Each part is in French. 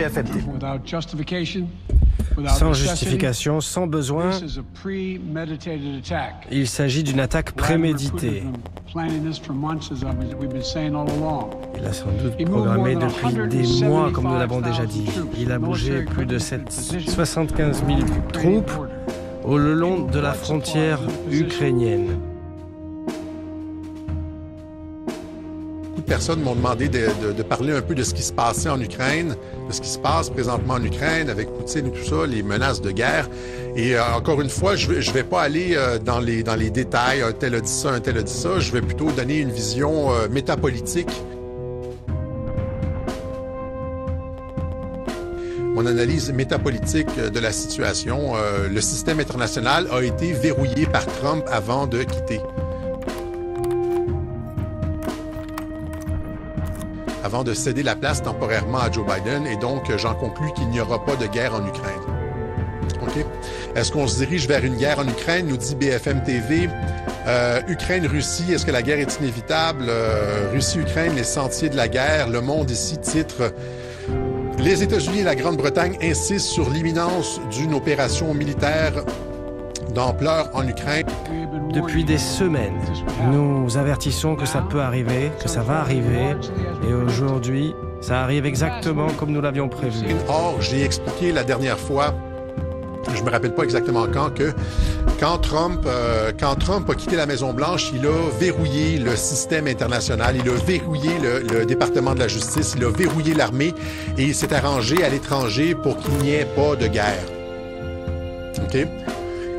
BFM TV. Sans justification, sans besoin, il s'agit d'une attaque préméditée. Il a sans doute programmé depuis des mois, comme nous l'avons déjà dit. Il a bougé plus de 75 000 troupes au long de la frontière ukrainienne. Personnes m'ont demandé de parler un peu de ce qui se passait en Ukraine, de ce qui se passe présentement en Ukraine avec Poutine et tout ça, les menaces de guerre. Et encore une fois, je vais pas aller dans les détails, un tel a dit ça, un tel a dit ça. Je vais plutôt donner une vision métapolitique. Mon analyse métapolitique de la situation. Le système international a été verrouillé par Trump avant de quitter. Avant de céder la place temporairement à Joe Biden, et donc j'en conclus qu'il n'y aura pas de guerre en Ukraine. OK? Est-ce qu'on se dirige vers une guerre en Ukraine, nous dit BFM TV. Ukraine-Russie, est-ce que la guerre est inévitable? Russie-Ukraine, les sentiers de la guerre. Le Monde ici titre « Les États-Unis et la Grande-Bretagne insistent sur l'imminence d'une opération militaire d'ampleur en Ukraine. » Depuis des semaines, nous avertissons que ça peut arriver, que ça va arriver, et aujourd'hui, ça arrive exactement comme nous l'avions prévu. Or, j'ai expliqué la dernière fois, je me rappelle pas exactement quand, que quand Trump a quitté la Maison-Blanche, il a verrouillé le système international, il a verrouillé le département de la justice, il a verrouillé l'armée, et il s'est arrangé à l'étranger pour qu'il n'y ait pas de guerre. OK?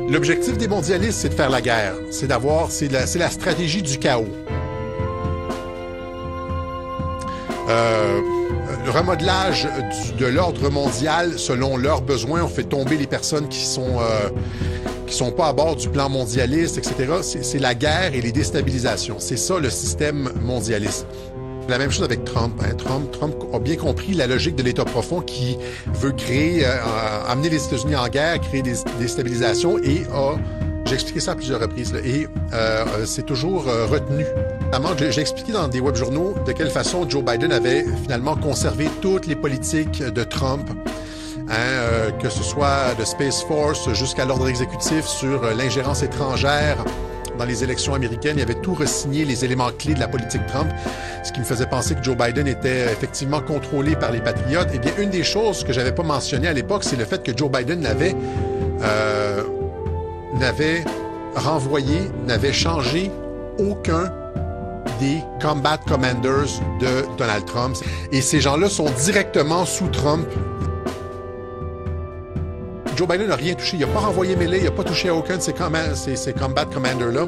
L'objectif des mondialistes, c'est de faire la guerre. C'est la stratégie du chaos. Le remodelage de l'ordre mondial, selon leurs besoins, on fait tomber les personnes qui sont pas à bord du plan mondialiste, etc. C'est la guerre et les déstabilisations. C'est ça le système mondialiste. La même chose avec Trump. Hein. Trump a bien compris la logique de l'État profond qui veut créer, amener les États-Unis en guerre, créer des déstabilisations et j'ai expliqué ça à plusieurs reprises, là, et c'est toujours retenu. J'ai expliqué dans des webjournaux de quelle façon Joe Biden avait finalement conservé toutes les politiques de Trump, hein, que ce soit de Space Force jusqu'à l'ordre exécutif sur l'ingérence étrangère dans les élections américaines. Il avait tout re-signé les éléments clés de la politique Trump, ce qui me faisait penser que Joe Biden était effectivement contrôlé par les patriotes. Eh bien, une des choses que j'avais pas mentionné à l'époque, c'est le fait que Joe Biden n'avait renvoyé, n'avait changé aucun des combat commanders de Donald Trump. Et ces gens-là sont directement sous Trump. Joe Biden n'a rien touché. Il n'a pas renvoyé mêlée, il n'a pas touché à aucun de ces combat commanders-là.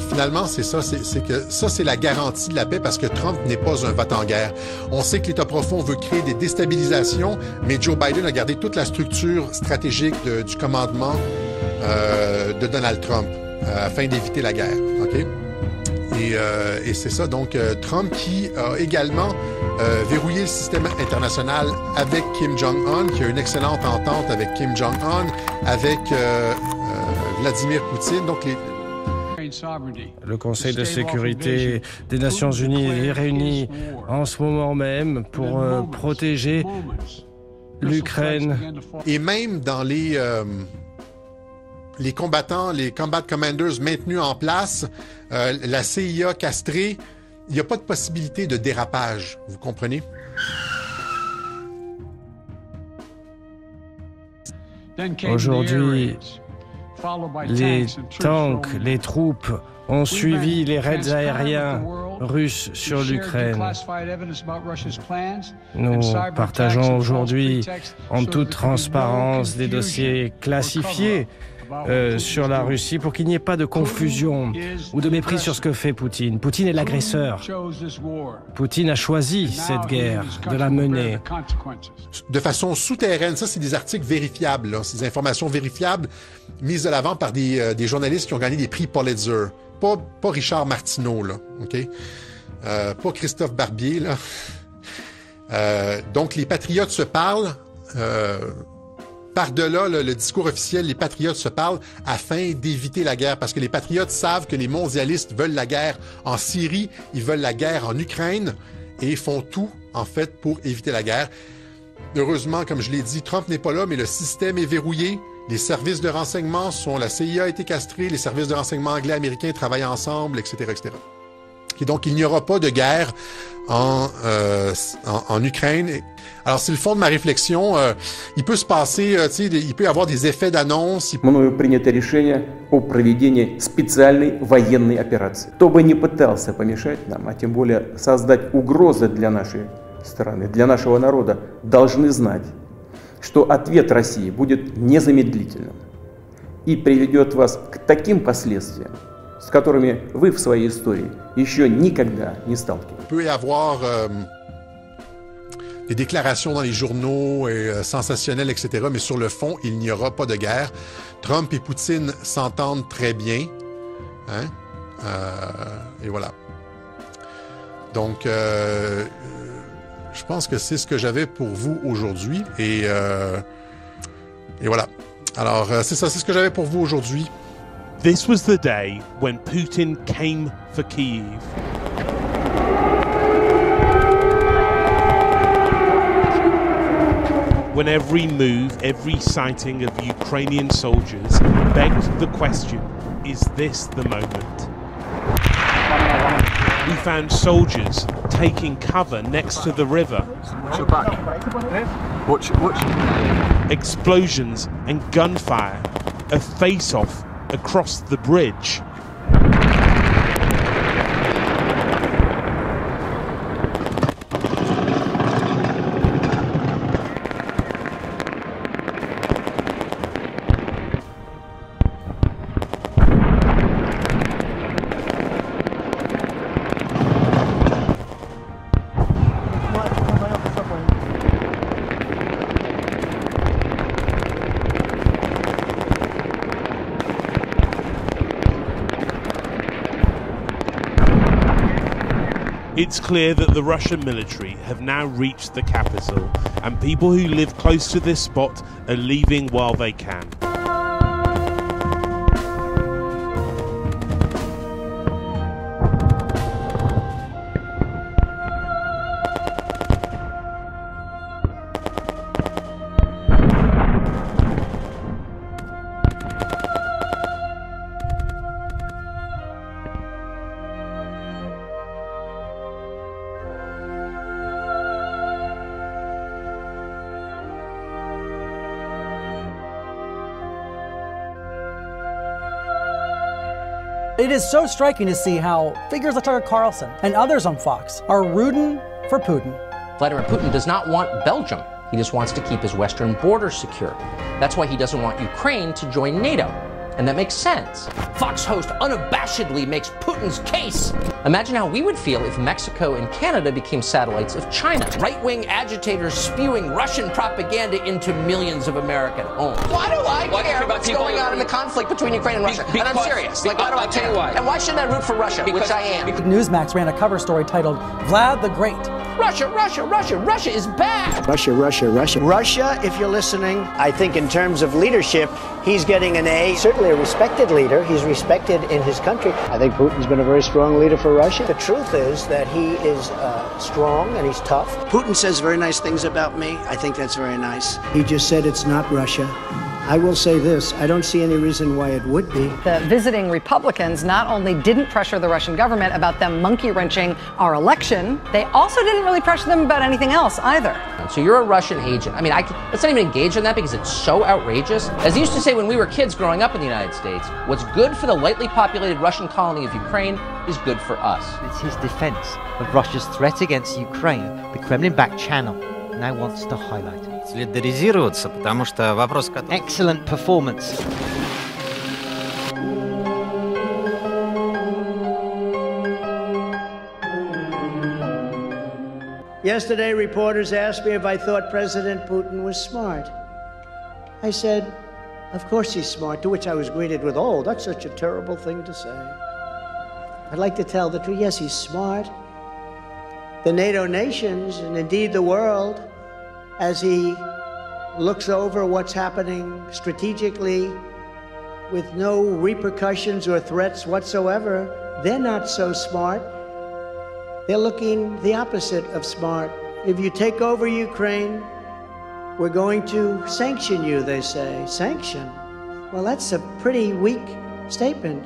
Finalement, c'est ça. C'est la garantie de la paix parce que Trump n'est pas un va-t-en-guerre. On sait que l'État profond veut créer des déstabilisations, mais Joe Biden a gardé toute la structure stratégique du commandement de Donald Trump afin d'éviter la guerre. OK? Et c'est ça. Donc, Trump qui a également verrouillé le système international avec Kim Jong-un, qui a une excellente entente avec Kim Jong-un, avec Vladimir Poutine. Donc, le Conseil de sécurité des Nations Unies est réuni en ce moment même pour protéger l'Ukraine. Et même dans les combattants, les combat commanders maintenus en place, la CIA castrée, il n'y a pas de possibilité de dérapage, vous comprenez? Aujourd'hui, les tanks, les troupes ont suivi les raids aériens russes sur l'Ukraine. Nous partageons aujourd'hui en toute transparence des dossiers classifiés sur la Russie pour qu'il n'y ait pas de confusion ou de mépris sur ce que fait Poutine. Poutine est l'agresseur. Poutine a choisi cette guerre, de la mener. De façon souterraine, ça c'est des articles vérifiables, là. C'est des informations vérifiables mises de l'avant par des journalistes qui ont gagné des prix Pulitzer. Pas Richard Martineau, là, OK? Pas Christophe Barbier, là. Donc les patriotes se parlent. Par-delà le discours officiel, les patriotes se parlent afin d'éviter la guerre, parce que les patriotes savent que les mondialistes veulent la guerre en Syrie, ils veulent la guerre en Ukraine, et font tout, en fait, pour éviter la guerre. Heureusement, comme je l'ai dit, Trump n'est pas là, mais le système est verrouillé. Les services de renseignement la CIA a été castrée, les services de renseignement anglais américains travaillent ensemble, etc., etc. Et donc, il n'y aura pas de guerre en Ukraine. Alors, c'est le fond de ma réflexion. Il peut se passer, il peut y avoir des effets d'annonce. Мною принято решение о проведении специальной военной операции. Кто бы ни пытался помешать нам, а тем более создать угрозы для нашей страны, для нашего народа, должны знать, что ответ России будет незамедлительным и приведет вас к таким последствиям, с которыми вы в своей истории еще никогда не сталкивались. Il peut y avoir des déclarations dans les journaux sensationnelles, etc., mais sur le fond, il n'y aura pas de guerre. Trump et Poutine s'entendent très bien. Hein? Et voilà. Donc, je pense que c'est ce que j'avais pour vous aujourd'hui. Et voilà. Alors, c'est ça, c'est ce que j'avais pour vous aujourd'hui. This was the day when Putin came for Kyiv. When every move, every sighting of Ukrainian soldiers begged the question, is this the moment? We found soldiers taking cover next to the river. Watch. Explosions and gunfire, a face-off across the bridge. It's clear that the Russian military have now reached the capital, and people who live close to this spot are leaving while they can. It is so striking to see how figures like Tucker Carlson and others on Fox are rooting for Putin. Vladimir Putin does not want Belgium. He just wants to keep his western border secure. That's why he doesn't want Ukraine to join NATO. And that makes sense. Fox host unabashedly makes Putin's case. Imagine how we would feel if Mexico and Canada became satellites of China. Right-wing agitators spewing Russian propaganda into millions of American homes. Why do I care what's going on in the conflict between Ukraine and Russia? And I'm serious. Like, why do I care? And why shouldn't I root for Russia, which I am? Newsmax ran a cover story titled, Vlad the Great. Russia is bad. Russia, if you're listening, I think in terms of leadership, he's getting an A. Certainly a respected leader. He's respected in his country. I think Putin's been a very strong leader for Russia. The truth is that he is strong and he's tough. Putin says very nice things about me. I think that's very nice. He just said it's not Russia. I will say this, I don't see any reason why it would be. The visiting Republicans not only didn't pressure the Russian government about them monkey-wrenching our election, they also didn't really pressure them about anything else either. So you're a Russian agent. I mean, let's not even engage in that because it's so outrageous. As they used to say when we were kids growing up in the United States, what's good for the lightly populated Russian colony of Ukraine is good for us. It's his defense of Russia's threat against Ukraine the Kremlin-backed channel now wants to highlight. Excellent performance. Yesterday, reporters asked me if I thought President Putin was smart. I said, of course he's smart, to which I was greeted with, oh, that's such a terrible thing to say. I'd like to tell the truth. Yes, he's smart. The NATO nations, and indeed the world, as he looks over what's happening strategically with no repercussions or threats whatsoever, they're not so smart. They're looking the opposite of smart. If you take over Ukraine, We're going to sanction you, they say. Sanction? Well, that's a pretty weak statement.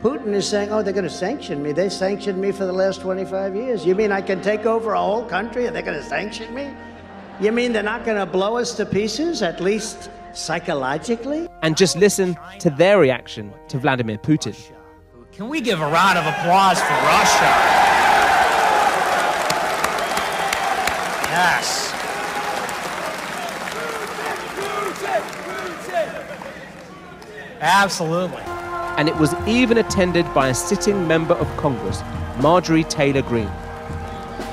Putin is saying, oh, they're going to sanction me. They sanctioned me for the last 25 years. You mean I can take over a whole country and they're going to sanction me? You mean they're not going to blow us to pieces, at least psychologically? And just listen to their reaction to Vladimir Putin. Can we give a round of applause for Russia? Yes. Absolutely. And it was even attended by a sitting member of Congress, Marjorie Taylor Greene.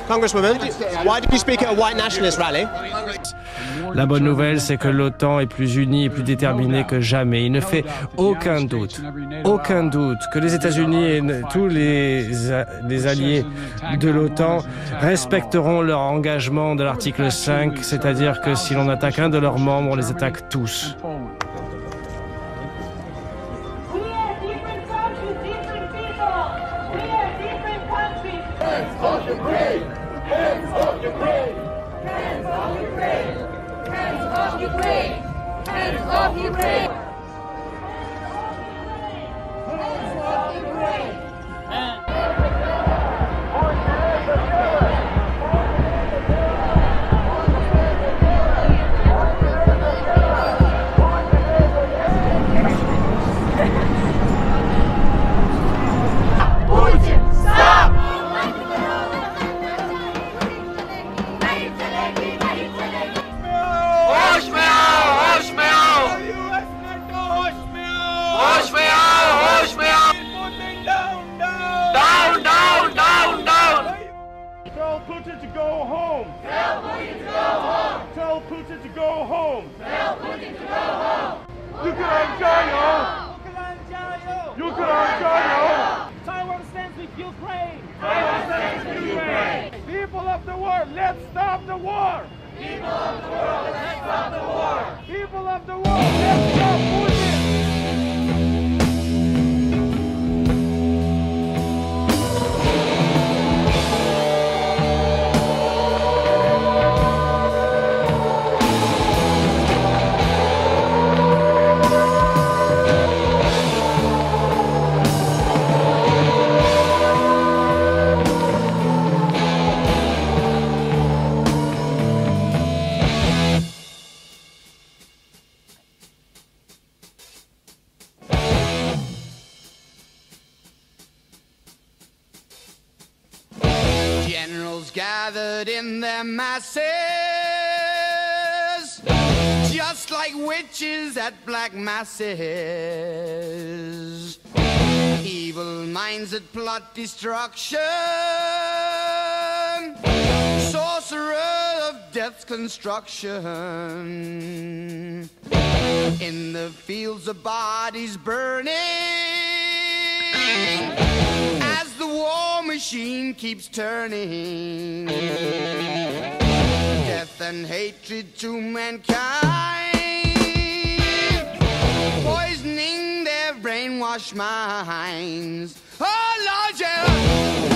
Congresswoman, why did you speak at a white nationalist rally? La bonne nouvelle, c'est que l'OTAN est plus unie et plus déterminée que jamais. Il ne fait aucun doute que les États-Unis et tous les alliés de l'OTAN respecteront leur engagement de l'article 5, c'est-à-dire que si l'on attaque un de leurs membres, on les attaque tous. People of the world, let's stop the war! People of the world, let's stop the war! People of the world, let's stop Putin! Generals gathered in their masses, just like witches at black masses. Evil minds that plot destruction, sorcerer of death's construction. In the fields of bodies burning, as the war machine keeps turning, death and hatred to mankind, poisoning their brainwashed minds. Oh Lord, yeah.